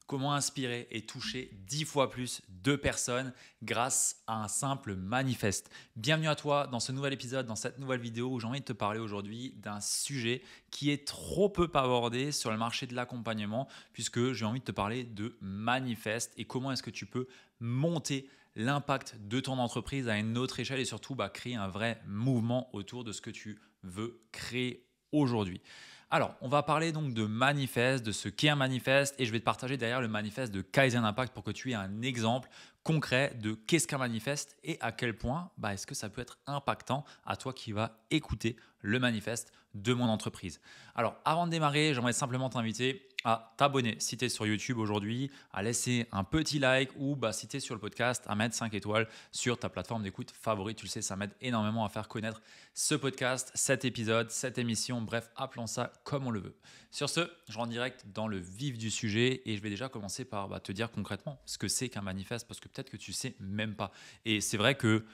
Comment inspirer et toucher 10 fois plus de personnes grâce à un simple manifeste. Bienvenue à toi dans ce nouvel épisode, dans cette nouvelle vidéo où j'ai envie de te parler aujourd'hui d'un sujet qui est trop peu abordé sur le marché de l'accompagnement, puisque j'ai envie de te parler de manifeste et comment est-ce que tu peux monter l'impact de ton entreprise à une autre échelle et surtout créer un vrai mouvement autour de ce que tu veux créer aujourd'hui. Alors, on va parler donc de manifeste, de ce qu'est un manifeste, et je vais te partager derrière le manifeste de Kaizen Impact pour que tu aies un exemple concret de qu'est-ce qu'un manifeste et à quel point est-ce que ça peut être impactant à toi qui vas écouter le manifeste de mon entreprise. Alors, avant de démarrer, j'aimerais simplement t'inviter à t'abonner si tu es sur YouTube aujourd'hui, à laisser un petit like ou si tu es sur le podcast, à mettre 5 étoiles sur ta plateforme d'écoute favorite. Tu le sais, ça m'aide énormément à faire connaître ce podcast, cet épisode, cette émission, bref, appelons ça comme on le veut. Sur ce, je rentre direct dans le vif du sujet et je vais déjà commencer par te dire concrètement ce que c'est qu'un manifeste parce que peut-être que tu sais même pas. Et c'est vrai que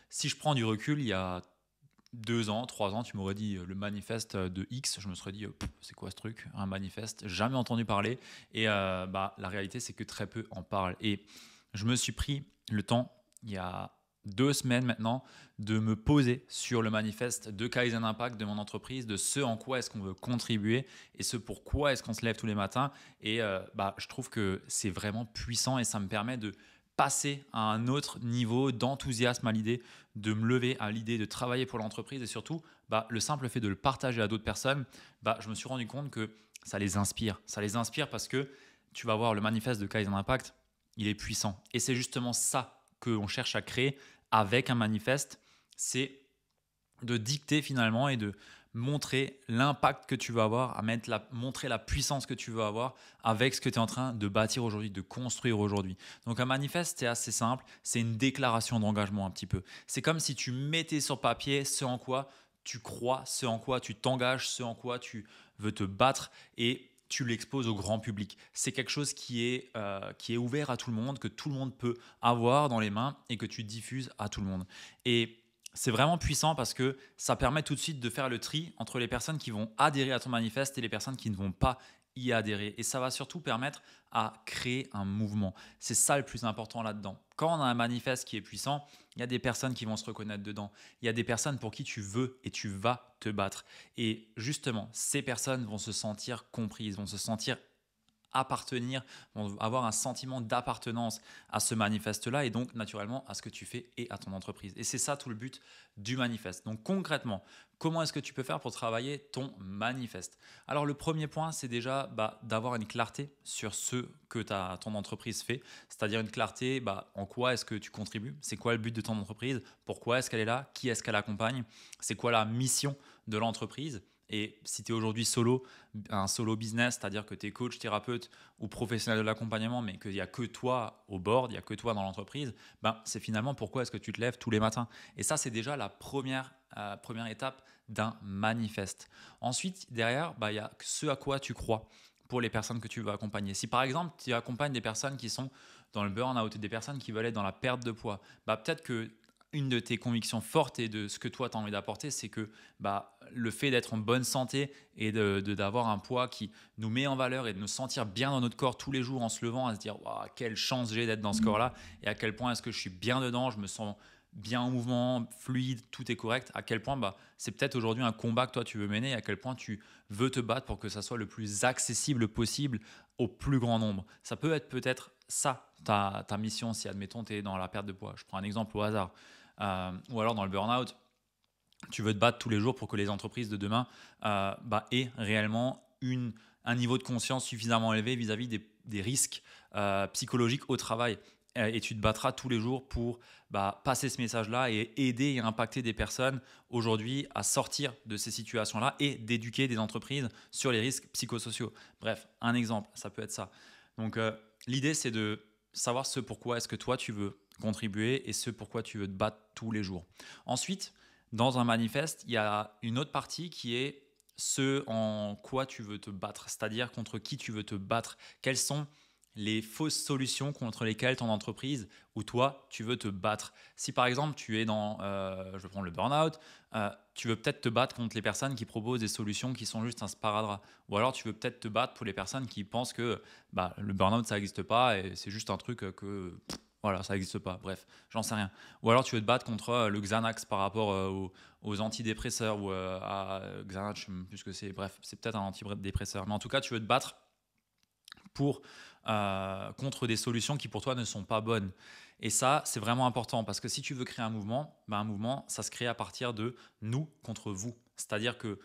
si je prends du recul, il y a 2 ans, 3 ans, tu m'aurais dit le manifeste de X, je me serais dit c'est quoi ce truc, un manifeste, jamais entendu parler. Et la réalité, c'est que très peu en parlent. Et je me suis pris le temps, il y a 2 semaines maintenant, de me poser sur le manifeste de Kaizen Impact de mon entreprise, de ce en quoi est-ce qu'on veut contribuer et ce pourquoi est-ce qu'on se lève tous les matins. Et je trouve que c'est vraiment puissant et ça me permet de passer à un autre niveau d'enthousiasme à l'idée de me lever, à l'idée de travailler pour l'entreprise et surtout le simple fait de le partager à d'autres personnes, je me suis rendu compte que ça les inspire. Ça les inspire parce que tu vas voir le manifeste de Kaizen Impact, il est puissant. Et c'est justement ça qu'on cherche à créer avec un manifeste, c'est de dicter finalement et de montrer l'impact que tu veux avoir, montrer la puissance que tu veux avoir avec ce que tu es en train de bâtir aujourd'hui, de construire aujourd'hui. Donc un manifeste, c'est assez simple, c'est une déclaration d'engagement un petit peu. C'est comme si tu mettais sur papier ce en quoi tu crois, ce en quoi tu t'engages, ce en quoi tu veux te battre et tu l'exposes au grand public. C'est quelque chose qui est ouvert à tout le monde, que tout le monde peut avoir dans les mains et que tu diffuses à tout le monde. Et c'est vraiment puissant parce que ça permet tout de suite de faire le tri entre les personnes qui vont adhérer à ton manifeste et les personnes qui ne vont pas y adhérer. Et ça va surtout permettre à créer un mouvement. C'est ça le plus important là-dedans. Quand on a un manifeste qui est puissant, il y a des personnes qui vont se reconnaître dedans. Il y a des personnes pour qui tu veux et tu vas te battre. Et justement, ces personnes vont se sentir comprises, vont se sentir appartenir, vont avoir un sentiment d'appartenance à ce manifeste-là et donc naturellement à ce que tu fais et à ton entreprise. Et c'est ça tout le but du manifeste. Donc concrètement, comment est-ce que tu peux faire pour travailler ton manifeste? Alors le premier point, c'est déjà d'avoir une clarté sur ce que ton entreprise fait, c'est-à-dire une clarté en quoi est-ce que tu contribues, c'est quoi le but de ton entreprise, pourquoi est-ce qu'elle est là, qui est-ce qu'elle accompagne, c'est quoi la mission de l'entreprise. Et si tu es aujourd'hui un solo business, c'est-à-dire que tu es coach, thérapeute ou professionnel de l'accompagnement, mais qu'il n'y a que toi au board, il n'y a que toi dans l'entreprise, c'est finalement pourquoi est-ce que tu te lèves tous les matins. Et ça, c'est déjà la première étape d'un manifeste. Ensuite, derrière, il y a ce à quoi tu crois pour les personnes que tu veux accompagner. Si par exemple, tu accompagnes des personnes qui sont dans le burn-out, des personnes qui veulent être dans la perte de poids, peut-être que une de tes convictions fortes et de ce que toi tu as envie d'apporter, c'est que le fait d'être en bonne santé et d'avoir un poids qui nous met en valeur et de nous sentir bien dans notre corps tous les jours en se levant, à se dire waouh, quelle chance j'ai d'être dans ce corps-là et à quel point est-ce que je suis bien dedans, je me sens bien en mouvement, fluide, tout est correct, à quel point c'est peut-être aujourd'hui un combat que toi tu veux mener, à quel point tu veux te battre pour que ça soit le plus accessible possible au plus grand nombre. Ça peut être peut-être ça, ta mission, si admettons tu es dans la perte de poids. Je prends un exemple au hasard. Ou alors dans le burn-out, tu veux te battre tous les jours pour que les entreprises de demain aient réellement un niveau de conscience suffisamment élevé vis-à-vis des risques psychologiques au travail. Et tu te battras tous les jours pour passer ce message-là et aider et impacter des personnes aujourd'hui à sortir de ces situations-là et d'éduquer des entreprises sur les risques psychosociaux. Bref, un exemple, ça peut être ça. Donc l'idée, c'est de savoir ce pourquoi est-ce que toi tu veux contribuer et ce pourquoi tu veux te battre tous les jours. Ensuite, dans un manifeste, il y a une autre partie qui est ce en quoi tu veux te battre, c'est-à-dire contre qui tu veux te battre. Quels sont les fausses solutions contre lesquelles ton entreprise ou toi, tu veux te battre. Si par exemple, tu es dans, je vais prendre le burn-out, tu veux peut-être te battre contre les personnes qui proposent des solutions qui sont juste un sparadrap. Ou alors, tu veux peut-être te battre pour les personnes qui pensent que le burn-out, ça n'existe pas et c'est juste un truc que, voilà, ça n'existe pas. Bref, j'en sais rien. Ou alors, tu veux te battre contre le Xanax par rapport aux antidépresseurs ou à Xanax, je ne sais même plus ce que c'est. Bref, c'est peut-être un antidépresseur. Mais en tout cas, tu veux te battre pour, contre des solutions qui pour toi ne sont pas bonnes. Et ça, c'est vraiment important parce que si tu veux créer un mouvement, ça se crée à partir de nous contre vous. C'est-à-dire que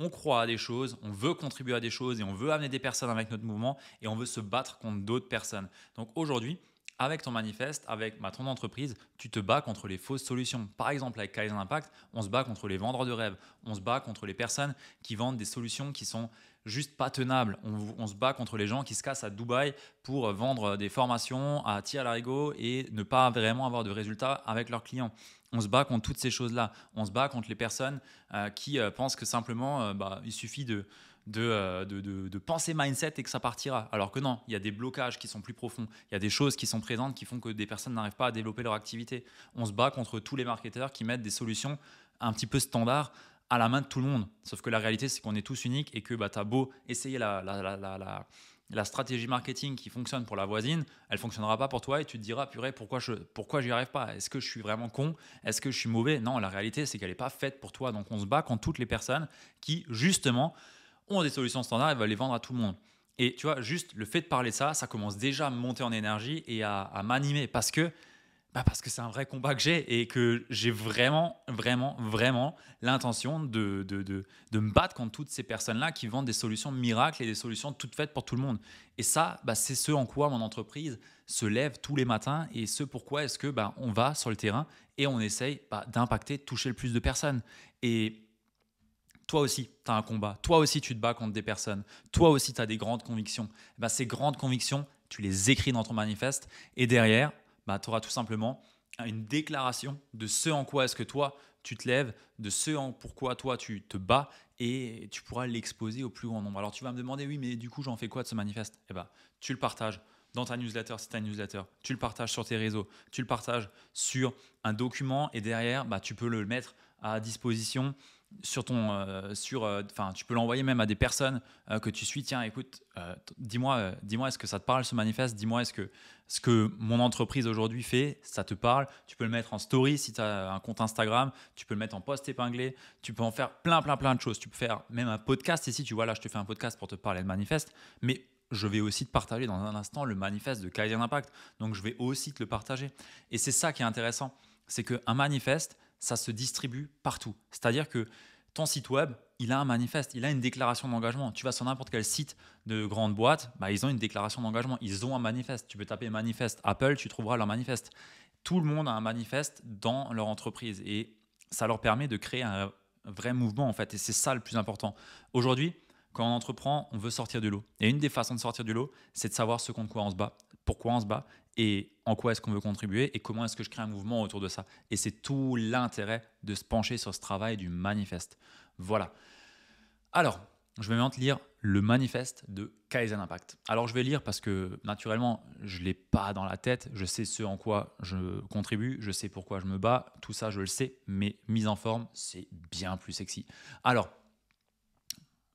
on croit à des choses, on veut contribuer à des choses et on veut amener des personnes avec notre mouvement et on veut se battre contre d'autres personnes. Donc aujourd'hui, avec ton manifeste, avec ton entreprise, tu te bats contre les fausses solutions. Par exemple, avec Kaizen Impact, on se bat contre les vendeurs de rêves. On se bat contre les personnes qui vendent des solutions qui sont juste pas tenables. On se bat contre les gens qui se cassent à Dubaï pour vendre des formations à tir à l'arigot et ne pas vraiment avoir de résultats avec leurs clients. On se bat contre toutes ces choses-là. On se bat contre les personnes qui pensent que simplement, il suffit de penser mindset et que ça partira. Alors que non, il y a des blocages qui sont plus profonds. Il y a des choses qui sont présentes qui font que des personnes n'arrivent pas à développer leur activité. On se bat contre tous les marketeurs qui mettent des solutions un petit peu standards à la main de tout le monde. Sauf que la réalité, c'est qu'on est tous uniques et que tu as beau essayer la stratégie marketing qui fonctionne pour la voisine, elle ne fonctionnera pas pour toi et tu te diras, purée, pourquoi j'y arrive pas? Est-ce que je suis vraiment con? Est-ce que je suis mauvais? Non, la réalité, c'est qu'elle n'est pas faite pour toi. Donc, on se bat contre toutes les personnes qui, justement, ont des solutions standards et veulent les vendre à tout le monde. Et tu vois, juste le fait de parler de ça, ça commence déjà à me monter en énergie et à m'animer parce que c'est un vrai combat que j'ai et que j'ai vraiment, vraiment, vraiment l'intention de me battre contre toutes ces personnes-là qui vendent des solutions miracles et des solutions toutes faites pour tout le monde. Et ça, c'est ce en quoi mon entreprise se lève tous les matins et ce pourquoi est-ce que on va sur le terrain et on essaye d'impacter, de toucher le plus de personnes. Et toi aussi, tu as un combat. Toi aussi, tu te bats contre des personnes. Toi aussi, tu as des grandes convictions. Ces grandes convictions, tu les écris dans ton manifeste et derrière, tu auras tout simplement une déclaration de ce en quoi est-ce que toi, tu te lèves, de ce en pourquoi toi, tu te bats et tu pourras l'exposer au plus grand nombre. Alors, tu vas me demander, oui, mais du coup, j'en fais quoi de ce manifeste? Tu le partages dans ta newsletter, si tu as une newsletter. Tu le partages sur tes réseaux. Tu le partages sur un document et derrière, tu peux le mettre à disposition sur tu peux l'envoyer même à des personnes que tu suis. Tiens, écoute, dis-moi, est-ce que ça te parle ce manifeste? Dis-moi, est-ce que ce que mon entreprise aujourd'hui fait, ça te parle? Tu peux le mettre en story si tu as un compte Instagram, tu peux le mettre en post épinglé, tu peux en faire plein de choses. Tu peux faire même un podcast ici, tu vois, là je te fais un podcast pour te parler de manifeste, mais je vais aussi te partager dans un instant le manifeste de Kaizen Impact, donc je vais aussi te le partager. Et c'est ça qui est intéressant, c'est qu'un manifeste, ça se distribue partout. C'est-à-dire que ton site web, il a un manifeste, il a une déclaration d'engagement. Tu vas sur n'importe quel site de grande boîte, ils ont une déclaration d'engagement, ils ont un manifeste. Tu peux taper manifeste Apple, tu trouveras leur manifeste. Tout le monde a un manifeste dans leur entreprise et ça leur permet de créer un vrai mouvement en fait. Et c'est ça le plus important. Aujourd'hui, quand on entreprend, on veut sortir du lot. Et une des façons de sortir du lot, c'est de savoir ce contre quoi on se bat, pourquoi on se bat et en quoi est-ce qu'on veut contribuer et comment est-ce que je crée un mouvement autour de ça. Et c'est tout l'intérêt de se pencher sur ce travail du manifeste. Voilà. Alors, je vais maintenant te lire le manifeste de Kaizen Impact. Alors, je vais lire parce que naturellement, je ne l'ai pas dans la tête. Je sais ce en quoi je contribue, je sais pourquoi je me bats. Tout ça, je le sais, mais mise en forme, c'est bien plus sexy. Alors,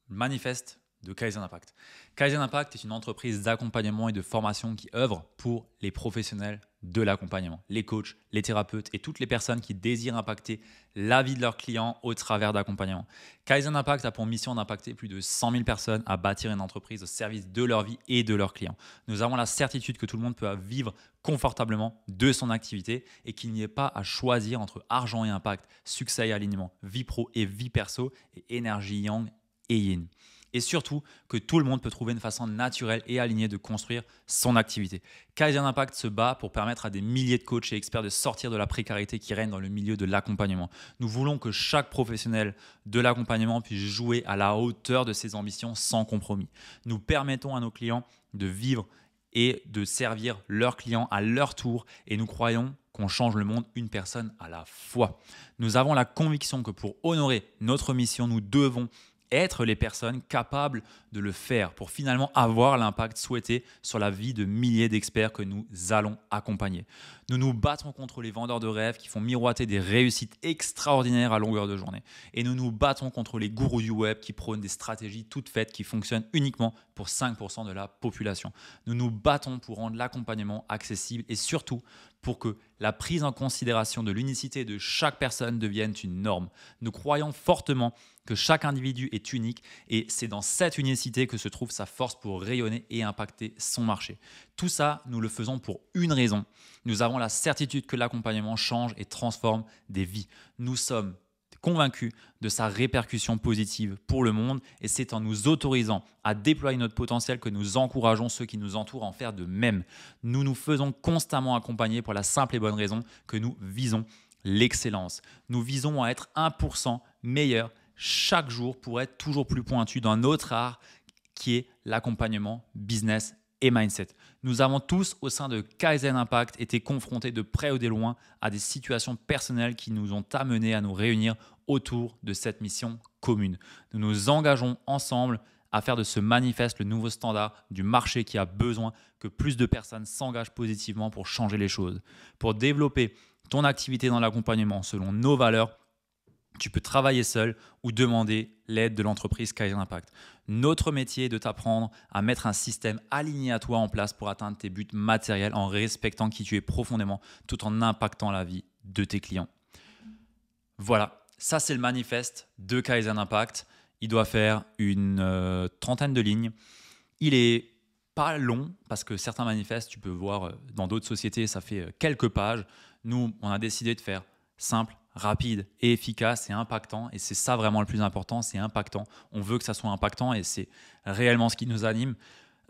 manifeste de Kaizen Impact. Kaizen Impact est une entreprise d'accompagnement et de formation qui œuvre pour les professionnels de l'accompagnement, les coachs, les thérapeutes et toutes les personnes qui désirent impacter la vie de leurs clients au travers d'accompagnement. Kaizen Impact a pour mission d'impacter plus de 100 000 personnes à bâtir une entreprise au service de leur vie et de leurs clients. Nous avons la certitude que tout le monde peut vivre confortablement de son activité et qu'il n'y ait pas à choisir entre argent et impact, succès et alignement, vie pro et vie perso et énergie yang et yin. Et surtout que tout le monde peut trouver une façon naturelle et alignée de construire son activité. Kaizen Impact se bat pour permettre à des milliers de coachs et experts de sortir de la précarité qui règne dans le milieu de l'accompagnement. Nous voulons que chaque professionnel de l'accompagnement puisse jouer à la hauteur de ses ambitions sans compromis. Nous permettons à nos clients de vivre et de servir leurs clients à leur tour et nous croyons qu'on change le monde une personne à la fois. Nous avons la conviction que pour honorer notre mission, nous devons être les personnes capables de le faire pour finalement avoir l'impact souhaité sur la vie de milliers d'experts que nous allons accompagner. Nous nous battons contre les vendeurs de rêves qui font miroiter des réussites extraordinaires à longueur de journée. Et nous nous battons contre les gourous du web qui prônent des stratégies toutes faites qui fonctionnent uniquement pour 5% de la population. Nous nous battons pour rendre l'accompagnement accessible et surtout pour que la prise en considération de l'unicité de chaque personne devienne une norme. Nous croyons fortement que chaque individu est unique et c'est dans cette unicité que se trouve sa force pour rayonner et impacter son marché. Tout ça, nous le faisons pour une raison. Nous avons la certitude que l'accompagnement change et transforme des vies. Nous sommes convaincus de sa répercussion positive pour le monde et c'est en nous autorisant à déployer notre potentiel que nous encourageons ceux qui nous entourent à en faire de même. Nous nous faisons constamment accompagner pour la simple et bonne raison que nous visons l'excellence. Nous visons à être 1% meilleurs chaque jour pour être toujours plus pointu dans notre art qui est l'accompagnement business et mindset. Nous avons tous au sein de Kaizen Impact été confrontés de près ou de loin à des situations personnelles qui nous ont amenés à nous réunir autour de cette mission commune. Nous nous engageons ensemble à faire de ce manifeste le nouveau standard du marché qui a besoin que plus de personnes s'engagent positivement pour changer les choses. Pour développer ton activité dans l'accompagnement selon nos valeurs, tu peux travailler seul ou demander l'aide de l'entreprise Kaizen Impact. Notre métier est de t'apprendre à mettre un système aligné à toi en place pour atteindre tes buts matériels en respectant qui tu es profondément tout en impactant la vie de tes clients. Voilà, ça c'est le manifeste de Kaizen Impact. Il doit faire une trentaine de lignes. Il est pas long parce que certains manifestes, tu peux voir dans d'autres sociétés, ça fait quelques pages. Nous, on a décidé de faire simple, rapide et efficace et impactant. Et c'est ça vraiment le plus important, c'est impactant. On veut que ça soit impactant et c'est réellement ce qui nous anime.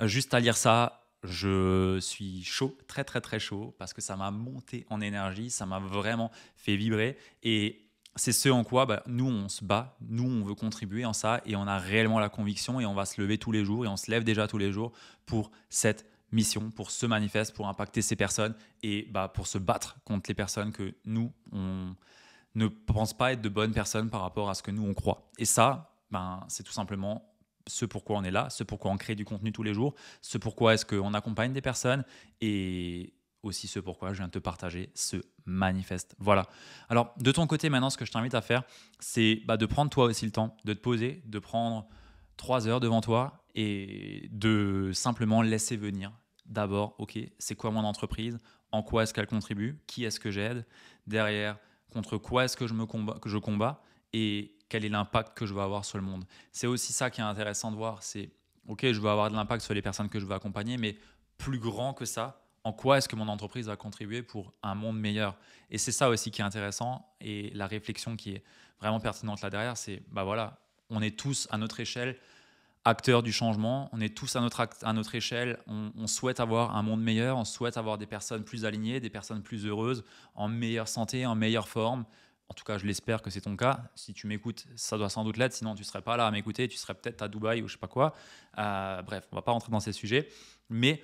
Juste à lire ça, je suis chaud, très très très chaud parce que ça m'a monté en énergie, ça m'a vraiment fait vibrer et c'est ce en quoi nous on se bat, nous on veut contribuer en ça et on a réellement la conviction et on va se lever tous les jours et on se lève déjà tous les jours pour cette mission, pour ce manifeste, pour impacter ces personnes et pour se battre contre les personnes que nous on ne pense pas être de bonnes personnes par rapport à ce que nous on croit. Et ça, c'est tout simplement ce pourquoi on est là, ce pourquoi on crée du contenu tous les jours, ce pourquoi est-ce qu'on accompagne des personnes et aussi ce pourquoi je viens de te partager ce manifeste. Voilà. Alors, de ton côté, maintenant, ce que je t'invite à faire, c'est de prendre toi aussi le temps de te poser, de prendre 3 heures devant toi et de simplement laisser venir. D'abord, OK, c'est quoi mon entreprise? En quoi est-ce qu'elle contribue? Qui est-ce que j'aide? Derrière, contre quoi est-ce que je combats et quel est l'impact que je veux avoir sur le monde. C'est aussi ça qui est intéressant de voir, c'est OK, je veux avoir de l'impact sur les personnes que je veux accompagner, mais plus grand que ça, en quoi est-ce que mon entreprise va contribuer pour un monde meilleur? Et c'est ça aussi qui est intéressant et la réflexion qui est vraiment pertinente là derrière, c'est voilà, on est tous à notre échelle acteurs du changement, on est tous à notre échelle, on souhaite avoir un monde meilleur, on souhaite avoir des personnes plus alignées, des personnes plus heureuses, en meilleure santé, en meilleure forme. En tout cas, je l'espère que c'est ton cas. Si tu m'écoutes, ça doit sans doute l'être, sinon tu ne serais pas là à m'écouter, tu serais peut-être à Dubaï ou je ne sais pas quoi. Bref, on ne va pas rentrer dans ces sujets, mais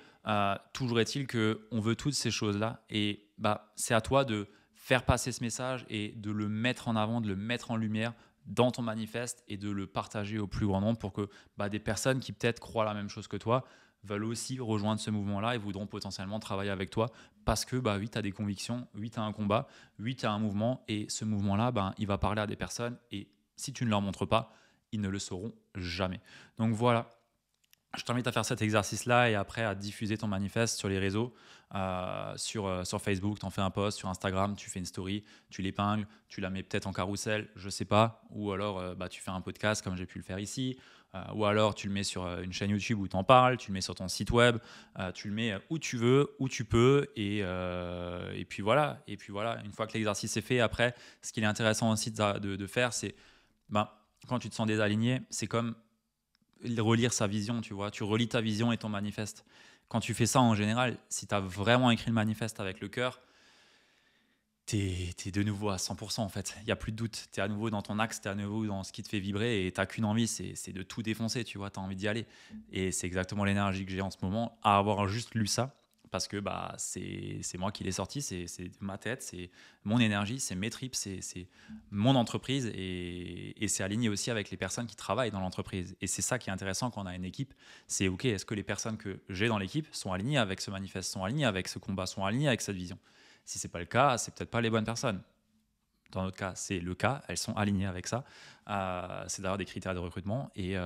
toujours est-il qu'on veut toutes ces choses-là et c'est à toi de faire passer ce message et de le mettre en avant, de le mettre en lumière dans ton manifeste et de le partager au plus grand nombre pour que des personnes qui peut-être croient la même chose que toi veulent aussi rejoindre ce mouvement-là et voudront potentiellement travailler avec toi parce que oui, tu as des convictions, oui, tu as un combat, oui, tu as un mouvement et ce mouvement-là, il va parler à des personnes et si tu ne leur montres pas, ils ne le sauront jamais. Donc voilà. Je t'invite à faire cet exercice-là et après à diffuser ton manifeste sur les réseaux, sur Facebook, tu en fais un post, sur Instagram, tu fais une story, tu l'épingles, tu la mets peut-être en carrousel, je ne sais pas, ou alors tu fais un podcast comme j'ai pu le faire ici, ou alors tu le mets sur une chaîne YouTube où tu en parles, tu le mets sur ton site web, tu le mets où tu veux, où tu peux, et puis voilà. Et puis voilà, une fois que l'exercice est fait, après, ce qu'il est intéressant aussi de faire, c'est quand tu te sens désaligné, c'est comme relire sa vision, tu vois. Tu relis ta vision et ton manifeste. Quand tu fais ça, en général, si tu as vraiment écrit le manifeste avec le cœur, tu es de nouveau à 100% en fait. Il n'y a plus de doute. Tu es à nouveau dans ton axe, tu es à nouveau dans ce qui te fait vibrer et tu n'as qu'une envie, c'est de tout défoncer, tu vois. Tu as envie d'y aller. Et c'est exactement l'énergie que j'ai en ce moment à avoir juste lu ça. parce que c'est moi qui l'ai sorti, c'est ma tête, c'est mon énergie, c'est mes tripes, c'est mon entreprise et c'est aligné aussi avec les personnes qui travaillent dans l'entreprise. Et c'est ça qui est intéressant quand on a une équipe, c'est OK, est-ce que les personnes que j'ai dans l'équipe sont alignées avec ce manifeste, sont alignées avec ce combat, sont alignées avec cette vision? Si c'est pas le cas, c'est peut-être pas les bonnes personnes. Dans notre cas, c'est le cas, elles sont alignées avec ça. C'est d'ailleurs des critères de recrutement et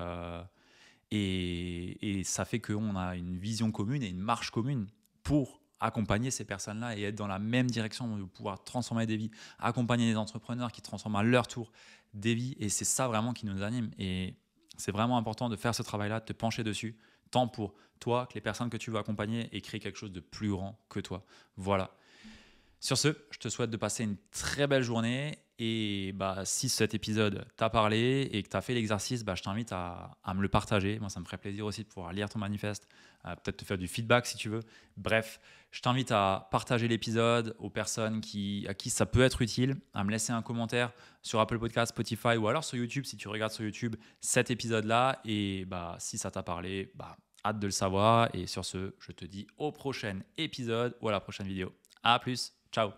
ça fait qu'on a une vision commune et une marche commune pour accompagner ces personnes-là et être dans la même direction, de pouvoir transformer des vies, accompagner des entrepreneurs qui transforment à leur tour des vies. Et c'est ça vraiment qui nous anime. Et c'est vraiment important de faire ce travail-là, de te pencher dessus, tant pour toi que les personnes que tu veux accompagner et créer quelque chose de plus grand que toi. Voilà. Sur ce, je te souhaite de passer une très belle journée et si cet épisode t'a parlé et que tu as fait l'exercice, je t'invite à me le partager. Moi, ça me ferait plaisir aussi de pouvoir lire ton manifeste, peut-être te faire du feedback si tu veux. Bref, je t'invite à partager l'épisode aux personnes à qui ça peut être utile, à me laisser un commentaire sur Apple Podcasts, Spotify ou alors sur YouTube si tu regardes sur YouTube cet épisode-là. Et si ça t'a parlé, hâte de le savoir. Et sur ce, je te dis au prochain épisode ou à la prochaine vidéo. À plus, ciao.